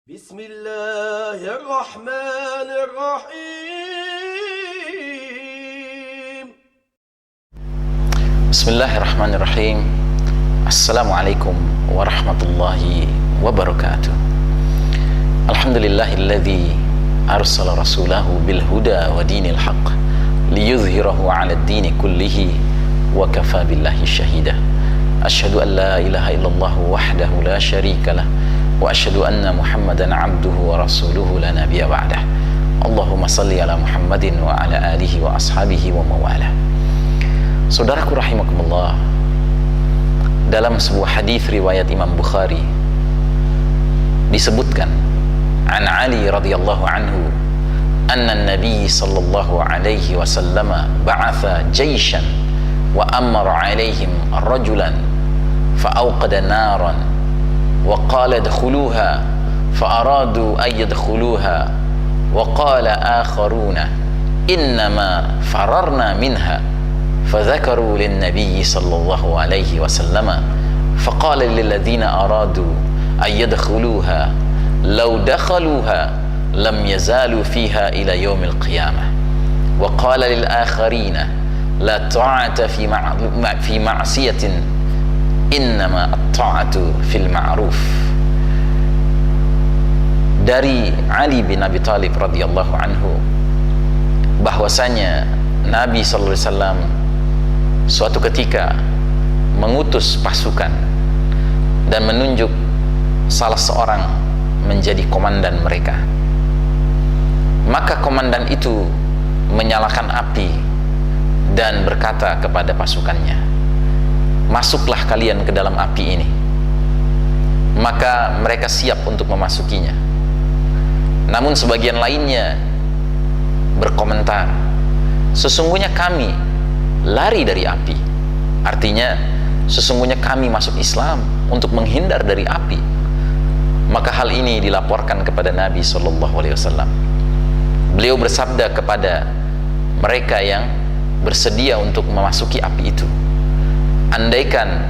Bismillahirrahmanirrahim. Bismillahirrahmanirrahim. Assalamualaikum warahmatullahi wabarakatuh. Alhamdulillahilladzi arsala rasulahu bil huda wa dinil haqq liyuzhirahu 'ala ad-dini kullihi wa kafa billahi syahida. Asyhadu an la ilaha illallah wahdahu la syarikalah wa asyhadu anna Muhammadan 'abduhu wa rasuluhu la nabiyya ba'dah. Allahumma salli ala Muhammadin wa ala alihi wa ashabihi wa mawalah. Saudaraku rahimakumullah, dalam sebuah hadis riwayat Imam Bukhari disebutkan an Ali radhiyallahu anhu anna an-nabiy sallallahu alaihi wasallam ba'atha jayshan wa amara alaihim rajulan fa'awqada naran wa qala adkhuluha fa'aradu an yadkhuluha wa qala akharuna innama fararna minha فذكروا للنبي صلى الله عليه وسلم فقال للذين أرادوا أن يدخلوها لو دخلوها لم يزالوا فيها إلى يوم القيامة وقال للآخرين لا طاعة في معصية إنما الطاعة في المعروف. Dari Ali bin Abi Thalib radhiyallahu anhu bahwasanya Nabi sallallahu alaihi wasallam suatu ketika mengutus pasukan dan menunjuk salah seorang menjadi komandan mereka. Maka komandan itu menyalakan api dan berkata kepada pasukannya, masuklah kalian ke dalam api ini. Maka mereka siap untuk memasukinya. Namun sebagian lainnya berkomentar, sesungguhnya kami lari dari api. Artinya sesungguhnya kami masuk Islam untuk menghindar dari api. Maka hal ini dilaporkan kepada Nabi SAW. Beliau bersabda kepada mereka yang bersedia untuk memasuki api itu, andaikan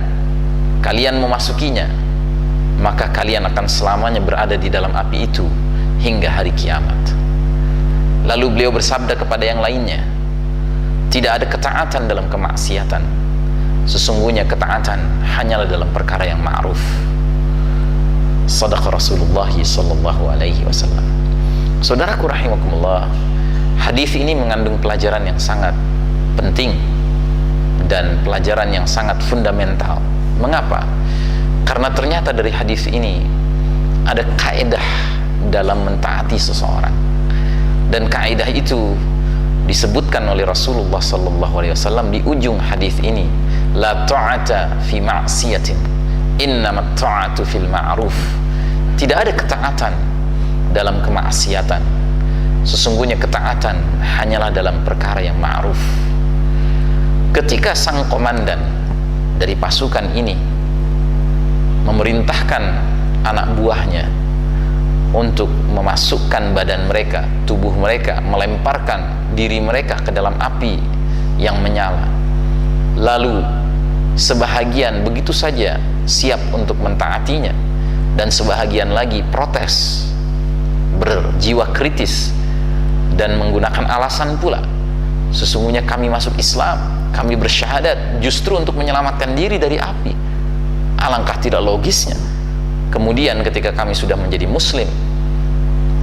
kalian memasukinya, maka kalian akan selamanya berada di dalam api itu hingga hari kiamat. Lalu beliau bersabda kepada yang lainnya, tidak ada ketaatan dalam kemaksiatan. Sesungguhnya ketaatan hanyalah dalam perkara yang ma'ruf. Shadaqa Rasulullah sallallahu alaihi wasallam. Saudaraku rahimakumullah, hadis ini mengandung pelajaran yang sangat penting dan pelajaran yang sangat fundamental. Mengapa? Karena ternyata dari hadis ini ada kaidah dalam mentaati seseorang. Dan kaidah itu disebutkan oleh Rasulullah sallallahu alaihi wasallam di ujung hadis ini, la ta'ata fi ma'siyatin innamat ta'atu fil ma'ruf. Tidak ada ketaatan dalam kemaksiatan, sesungguhnya ketaatan hanyalah dalam perkara yang ma'ruf. Ketika sang komandan dari pasukan ini memerintahkan anak buahnya untuk memasukkan badan mereka, tubuh mereka, melemparkan diri mereka ke dalam api yang menyala, lalu sebahagian begitu saja siap untuk mentaatinya dan sebahagian lagi protes, berjiwa kritis dan menggunakan alasan pula, sesungguhnya kami masuk Islam, kami bersyahadat justru untuk menyelamatkan diri dari api. Alangkah tidak logisnya kemudian ketika kami sudah menjadi muslim,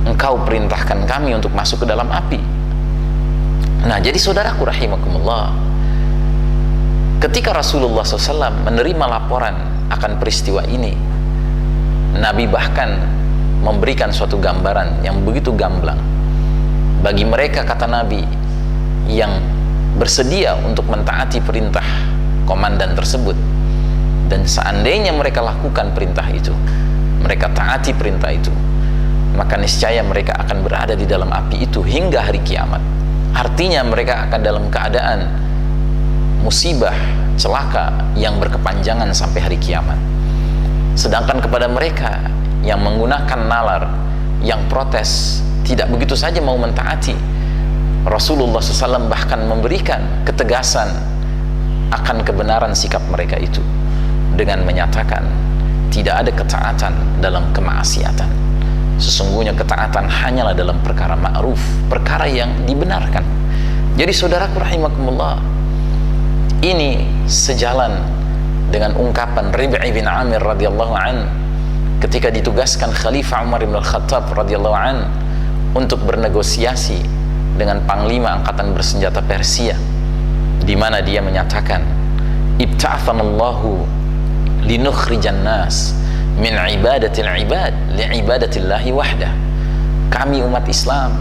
engkau perintahkan kami untuk masuk ke dalam api. Nah, jadi saudaraku rahimakumullah, ketika Rasulullah SAW menerima laporan akan peristiwa ini, Nabi bahkan memberikan suatu gambaran yang begitu gamblang bagi mereka, kata Nabi, yang bersedia untuk mentaati perintah komandan tersebut. Dan seandainya mereka lakukan perintah itu, mereka taati perintah itu, maka niscaya mereka akan berada di dalam api itu hingga hari kiamat. Artinya mereka akan dalam keadaan musibah, celaka yang berkepanjangan sampai hari kiamat. Sedangkan kepada mereka yang menggunakan nalar, yang protes, tidak begitu saja mau mentaati, Rasulullah SAW bahkan memberikan ketegasan akan kebenaran sikap mereka itu dengan menyatakan tidak ada ketaatan dalam kemaksiatan, Sesungguhnya ketaatan hanyalah dalam perkara ma'ruf, perkara yang dibenarkan. Jadi saudaraku rahimakumullah, ini sejalan dengan ungkapan Rib'i bin Amir radhiyallahu an ketika ditugaskan Khalifah Umar bin Al-Khattab radhiyallahu an untuk bernegosiasi dengan panglima angkatan bersenjata Persia, di mana dia menyatakan, ibta'athanallahu linukhrijan nas min ibadatil ibad li ibadatillahi wahdah. Kami umat Islam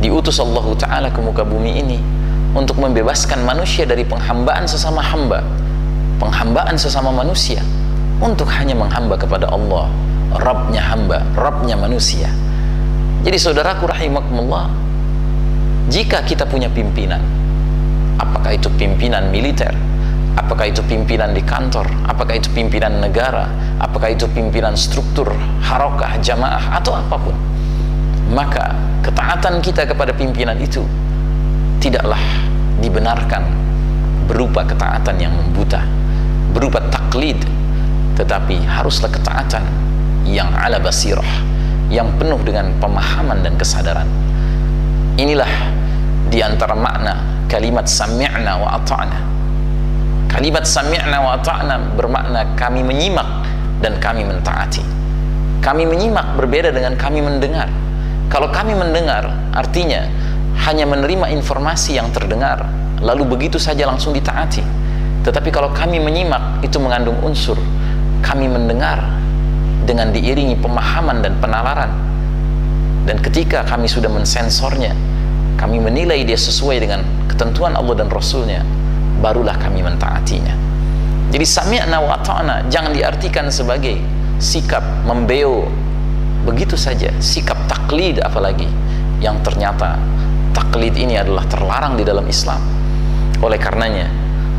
diutus Allah Ta'ala ke muka bumi ini untuk membebaskan manusia dari penghambaan sesama hamba, penghambaan sesama manusia, untuk hanya menghamba kepada Allah, Rabbnya hamba, Rabbnya manusia. Jadi saudaraku rahimakumullah, jika kita punya pimpinan, apakah itu pimpinan militer, apakah itu pimpinan di kantor, apakah itu pimpinan negara, apakah itu pimpinan struktur harokah, jamaah, atau apapun, maka ketaatan kita kepada pimpinan itu tidaklah dibenarkan berupa ketaatan yang membuta, berupa taklid, tetapi haruslah ketaatan yang ala basirah, yang penuh dengan pemahaman dan kesadaran. Inilah diantara makna kalimat sami'na wa ata'na. Kalimat sami'na wa ata'na bermakna kami menyimak dan kami mentaati. Kami menyimak berbeda dengan kami mendengar. Kalau kami mendengar, artinya hanya menerima informasi yang terdengar, lalu begitu saja langsung ditaati. Tetapi kalau kami menyimak, itu mengandung unsur kami mendengar dengan diiringi pemahaman dan penalaran. Dan ketika kami sudah mensensornya, kami menilai dia sesuai dengan ketentuan Allah dan Rasulnya, barulah kami mentaatinya. Jadi sami'na wa ata'na jangan diartikan sebagai sikap membeo begitu saja, sikap taklid apalagi, yang ternyata taklid ini adalah terlarang di dalam Islam. Oleh karenanya,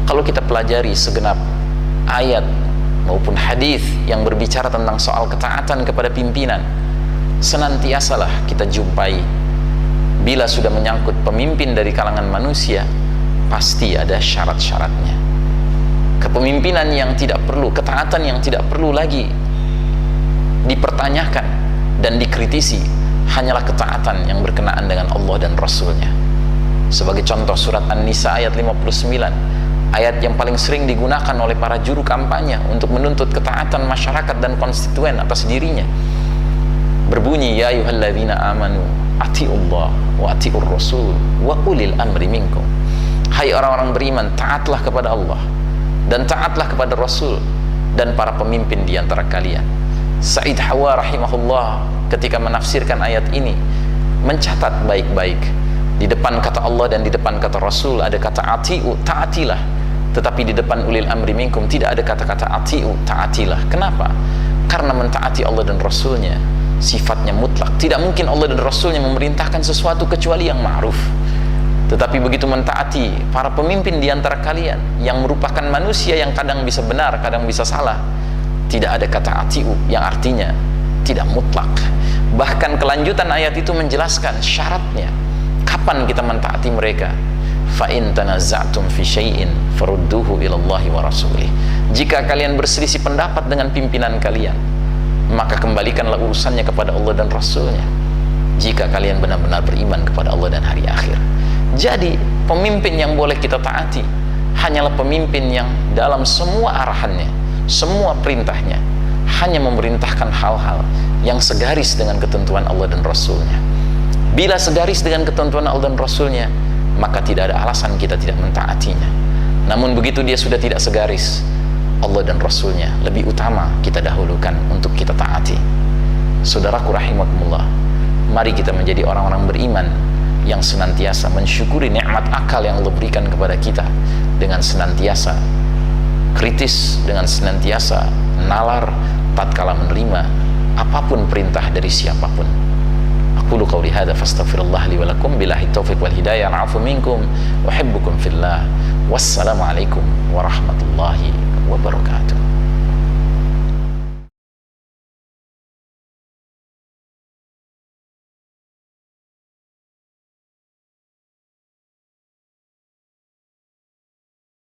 kalau kita pelajari segenap ayat maupun hadis yang berbicara tentang soal ketaatan kepada pimpinan, senantiasalah kita jumpai bila sudah menyangkut pemimpin dari kalangan manusia, pasti ada syarat-syaratnya. Kepemimpinan yang tidak perlu, ketaatan yang tidak perlu lagi dipertanyakan dan dikritisi, hanyalah ketaatan yang berkenaan dengan Allah dan Rasulnya. Sebagai contoh, surat An-Nisa ayat 59, ayat yang paling sering digunakan oleh para juru kampanye untuk menuntut ketaatan masyarakat dan konstituen atas dirinya, berbunyi, ya ayyuhalladzina amanu ati'ullah wa ati'ur rasul wa ulil amri minkum. Hai orang-orang beriman, taatlah kepada Allah dan taatlah kepada Rasul dan para pemimpin di antara kalian. Sa'id Hawa rahimahullah ketika menafsirkan ayat ini mencatat baik-baik, di depan kata Allah dan di depan kata Rasul ada kata ati'u, taatilah, tetapi di depan ulil amri minkum tidak ada kata-kata ati'u, taatilah. Kenapa? Karena mentaati Allah dan Rasulnya sifatnya mutlak. Tidak mungkin Allah dan Rasulnya memerintahkan sesuatu kecuali yang ma'ruf. Tetapi begitu mentaati para pemimpin di antara kalian yang merupakan manusia yang kadang bisa benar, kadang bisa salah, tidak ada kata ati'u yang artinya tidak mutlak. Bahkan kelanjutan ayat itu menjelaskan syaratnya kapan kita mentaati mereka. Fa in tanaza'tum fi syai'in farudduhu ila Allahi wa rasulih. Jika kalian berselisih pendapat dengan pimpinan kalian, maka kembalikanlah urusannya kepada Allah dan Rasulnya, jika kalian benar-benar beriman kepada Allah dan hari akhir. Jadi pemimpin yang boleh kita taati hanyalah pemimpin yang dalam semua arahannya, semua perintahnya hanya memerintahkan hal-hal yang segaris dengan ketentuan Allah dan Rasulnya. Bila segaris dengan ketentuan Allah dan Rasulnya, maka tidak ada alasan kita tidak mentaatinya. Namun begitu dia sudah tidak segaris, Allah dan Rasulnya lebih utama kita dahulukan untuk kita taati. Saudaraku rahimakumullah, mari kita menjadi orang-orang beriman yang senantiasa mensyukuri nikmat akal yang Allah berikan kepada kita, dengan senantiasa kritis, dengan senantiasa nalar tatkala menerima apapun perintah dari siapapun. Aqulu qawli hadza fastaghfirullah li wa lakum, billahi taufiq wal hidayah, afu minkum, uhibbukum fillah. Wassalamu alaikum warahmatullahi